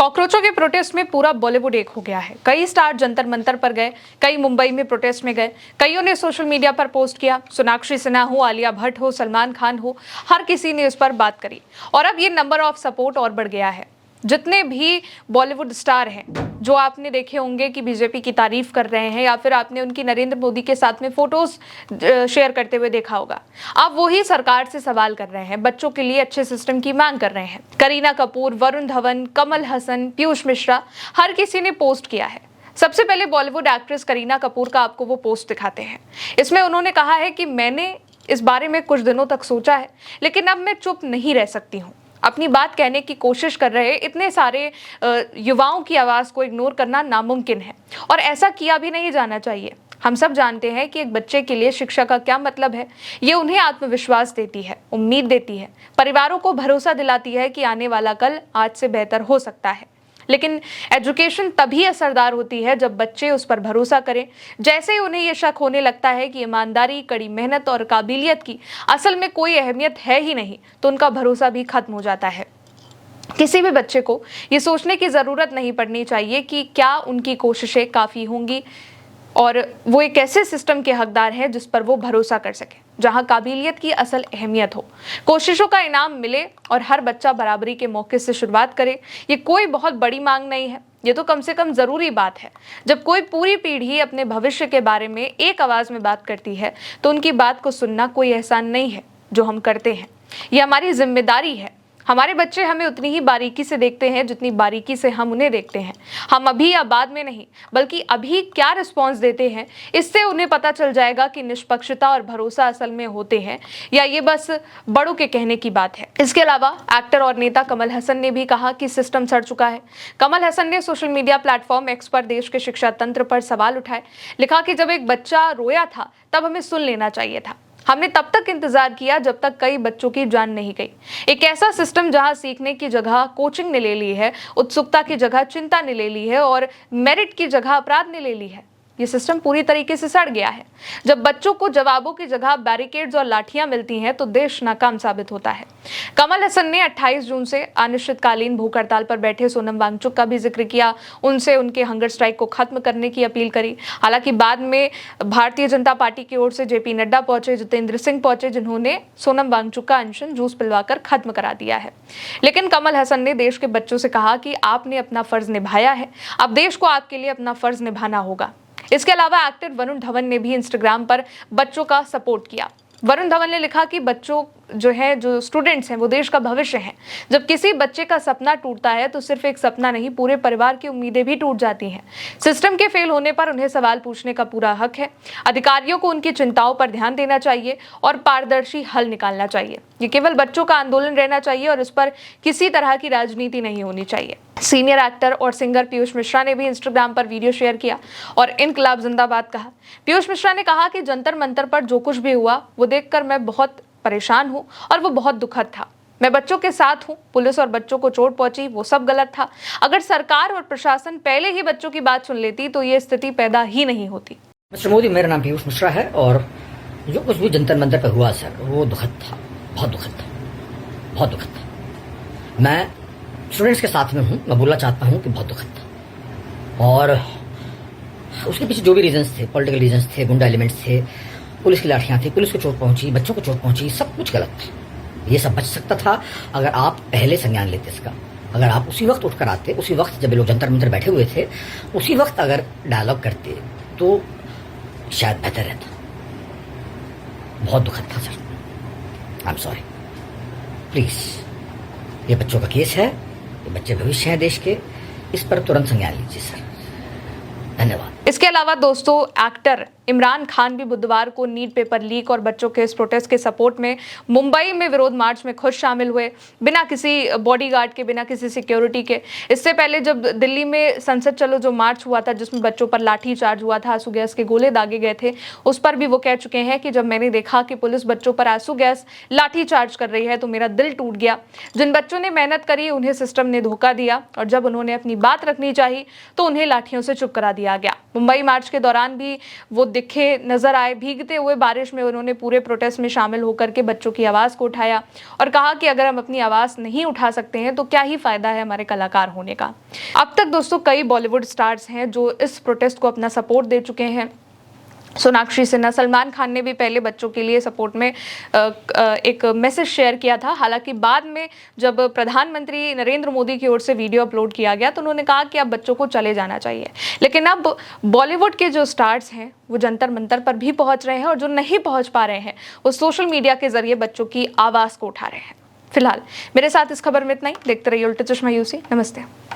कॉकरोचों के प्रोटेस्ट में पूरा बॉलीवुड एक हो गया है। कई स्टार जंतर मंतर पर गए, कई मुंबई में प्रोटेस्ट में गए, कईयों ने सोशल मीडिया पर पोस्ट किया। सोनाक्षी सिन्हा हो, आलिया भट्ट हो, सलमान खान हो, हर किसी ने इस पर बात करी और अब ये नंबर ऑफ सपोर्ट और बढ़ गया है। जितने भी बॉलीवुड स्टार हैं जो आपने देखे होंगे कि बीजेपी की तारीफ कर रहे हैं या फिर आपने उनकी नरेंद्र मोदी के साथ में फोटोज शेयर करते हुए देखा होगा, आप वही सरकार से सवाल कर रहे हैं, बच्चों के लिए अच्छे सिस्टम की मांग कर रहे हैं। करीना कपूर, वरुण धवन, कमल हसन, पीयूष मिश्रा, हर किसी ने पोस्ट किया है। सबसे पहले बॉलीवुड एक्ट्रेस करीना कपूर का आपको वो पोस्ट दिखाते हैं। इसमें उन्होंने कहा है कि मैंने इस बारे में कुछ दिनों तक सोचा है, लेकिन अब मैं चुप नहीं रह सकती हूँ। अपनी बात कहने की कोशिश कर रहे इतने सारे युवाओं की आवाज़ को इग्नोर करना नामुमकिन है और ऐसा किया भी नहीं जाना चाहिए। हम सब जानते हैं कि एक बच्चे के लिए शिक्षा का क्या मतलब है। ये उन्हें आत्मविश्वास देती है, उम्मीद देती है, परिवारों को भरोसा दिलाती है कि आने वाला कल आज से बेहतर हो सकता है। लेकिन एजुकेशन तभी असरदार होती है जब बच्चे उस पर भरोसा करें। जैसे ही उन्हें यह शक होने लगता है कि ईमानदारी, कड़ी मेहनत और काबिलियत की असल में कोई अहमियत है ही नहीं, तो उनका भरोसा भी खत्म हो जाता है। किसी भी बच्चे को ये सोचने की ज़रूरत नहीं पड़नी चाहिए कि क्या उनकी कोशिशें काफ़ी होंगी और वो एक ऐसे सिस्टम के हकदार हैं जिस पर वो भरोसा कर सके, जहां काबिलियत की असल अहमियत हो, कोशिशों का इनाम मिले और हर बच्चा बराबरी के मौके से शुरुआत करे। ये कोई बहुत बड़ी मांग नहीं है, ये तो कम से कम ज़रूरी बात है। जब कोई पूरी पीढ़ी अपने भविष्य के बारे में एक आवाज़ में बात करती है तो उनकी बात को सुनना कोई एहसान नहीं है जो हम करते हैं, ये हमारी जिम्मेदारी है। हमारे बच्चे हमें उतनी ही बारीकी से देखते हैं जितनी बारीकी से हम उन्हें देखते हैं। हम अभी या बाद में नहीं, बल्कि अभी क्या रिस्पॉन्स देते हैं, इससे उन्हें पता चल जाएगा कि निष्पक्षता और भरोसा असल में होते हैं या ये बस बड़ों के कहने की बात है। इसके अलावा एक्टर और नेता कमल हसन ने भी कहा कि सिस्टम सड़ चुका है। कमल हसन ने सोशल मीडिया प्लेटफॉर्म एक्स पर देश के शिक्षा तंत्र पर सवाल उठाए। लिखा कि जब एक बच्चा रोया था तब हमें सुन लेना चाहिए था। हमने तब तक इंतजार किया जब तक कई बच्चों की जान नहीं गई। एक ऐसा सिस्टम जहां सीखने की जगह कोचिंग ने ले ली है, उत्सुकता की जगह चिंता ने ले ली है और मेरिट की जगह अपराध ने ले ली है। ये सिस्टम पूरी तरीके से सड़ गया है। जब बच्चों को जवाबों की जगह बैरिकेड्स और लाठियां मिलती हैं तो देश नाकाम साबित होता है। कमल हसन ने 28 जून से अनिश्चितकालीन भूख हड़ताल पर बैठे सोनम वांगचुक का भी जिक्र किया। उनसे उनके हंगर स्ट्राइक को खत्म करने की अपील करी। हालांकि बाद में भारतीय जनता पार्टी की ओर से जेपी नड्डा पहुंचे, जितेंद्र सिंह पहुंचे, जिन्होंने सोनम वांगचुक का अनशन जूस पिलवाकर खत्म करा दिया है। लेकिन कमल हसन ने देश के बच्चों से कहा कि आपने अपना फर्ज निभाया है, अब देश को आपके लिए अपना फर्ज निभाना होगा। इसके अलावा एक्टर वरुण धवन ने भी इंस्टाग्राम पर बच्चों का सपोर्ट किया। वरुण धवन ने लिखा कि बच्चों जो स्टूडेंट्स हैं वो देश का भविष्य हैं। जब किसी बच्चे का सपना टूटता है तो सिर्फ एक सपना नहीं, पूरे परिवार की उम्मीदें भी टूट जाती हैं। सिस्टम के फेल होने पर उन्हें सवाल पूछने का पूरा हक है। अधिकारियों को उनकी चिंताओं पर ध्यान देना चाहिए और पारदर्शी हल निकालना चाहिए। ये केवल बच्चों का आंदोलन रहना चाहिए और इस पर किसी तरह की राजनीति नहीं होनी चाहिए। सीनियर एक्टर और सिंगर पीयूष मिश्रा ने भी इंस्टाग्राम पर वीडियो शेयर किया और इनकलाब जिंदाबाद कहा। पीयूष मिश्रा ने कहा कि जंतर मंतर पर जो कुछ भी हुआ वो देखकर मैं बहुत परेशान हूँ और वो बहुत दुखद था। मैं बच्चों के साथ हूँ। पुलिस और बच्चों को चोट पहुंची वो सब गलत था। अगर सरकार और प्रशासन पहले ही बच्चों की बात सुन लेती तो ये स्थिति पैदा ही नहीं होती। मिस्टर मोदी, मेरा नाम पीयूष मिश्रा है और जो कुछ भी जंतर मंतर पर हुआ सर, वो दुखद था, बहुत दुखद था, बहुत दुखद था। मैं स्टूडेंट्स के साथ में हूँ, मैं बोलना चाहता हूँ कि बहुत दुखद था। और उसके पीछे जो भी रीजंस थे, पॉलिटिकल रीजंस थे, गुंडा एलिमेंट्स थे, पुलिस की लाठियां थी, पुलिस को चोट पहुंची, बच्चों को चोट पहुंची, सब कुछ गलत था। ये सब बच सकता था अगर आप पहले संज्ञान लेते इसका। अगर आप उसी वक्त उठकर आते, उसी वक्त जब ये लोग जंतर मंतर बैठे हुए थे, उसी वक्त अगर डायलॉग करते तो शायद बेहतर रहता। बहुत दुखद था sir, I am sorry. Please, ये बच्चों का केस है, ये बच्चे भविष्य है देश के, इस पर तुरंत संज्ञान लीजिए सर। धन्यवाद। इसके अलावा दोस्तों, एक्टर इमरान खान भी बुधवार को नीट पेपर लीक और बच्चों के इस प्रोटेस्ट के सपोर्ट में मुंबई में विरोध मार्च में खुद शामिल हुए, बिना किसी बॉडीगार्ड के, बिना किसी सिक्योरिटी के। इससे पहले जब दिल्ली में संसद चलो जो मार्च हुआ था, जिसमें बच्चों पर लाठी चार्ज हुआ था, आंसू गैस के गोले दागे गए थे, उस पर भी वो कह चुके हैं कि जब मैंने देखा कि पुलिस बच्चों पर आंसू गैस लाठी चार्ज कर रही है तो मेरा दिल टूट गया। जिन बच्चों ने मेहनत करी उन्हें सिस्टम ने धोखा दिया और जब उन्होंने अपनी बात रखनी चाहिए तो उन्हें लाठियों से चुप करा दिया गया। मुंबई मार्च के दौरान भी वो दिखे नजर आए, भीगते हुए बारिश में उन्होंने पूरे प्रोटेस्ट में शामिल होकर के बच्चों की आवाज़ को उठाया और कहा कि अगर हम अपनी आवाज़ नहीं उठा सकते हैं तो क्या ही फायदा है हमारे कलाकार होने का। अब तक दोस्तों कई बॉलीवुड स्टार्स हैं जो इस प्रोटेस्ट को अपना सपोर्ट दे चुके हैं। सोनाक्षी सिन्हा, सलमान खान ने भी पहले बच्चों के लिए सपोर्ट में एक मैसेज शेयर किया था। हालांकि बाद में जब प्रधानमंत्री नरेंद्र मोदी की ओर से वीडियो अपलोड किया गया तो उन्होंने कहा कि अब बच्चों को चले जाना चाहिए। लेकिन अब बॉलीवुड के जो स्टार्स हैं वो जंतर मंतर पर भी पहुंच रहे हैं और जो नहीं पहुंच पा रहे हैं वो सोशल मीडिया के जरिए बच्चों की आवाज़ को उठा रहे हैं। फिलहाल मेरे साथ इस खबर में इतना ही। देखते रहिए उल्टा चश्मा यूसी। नमस्ते।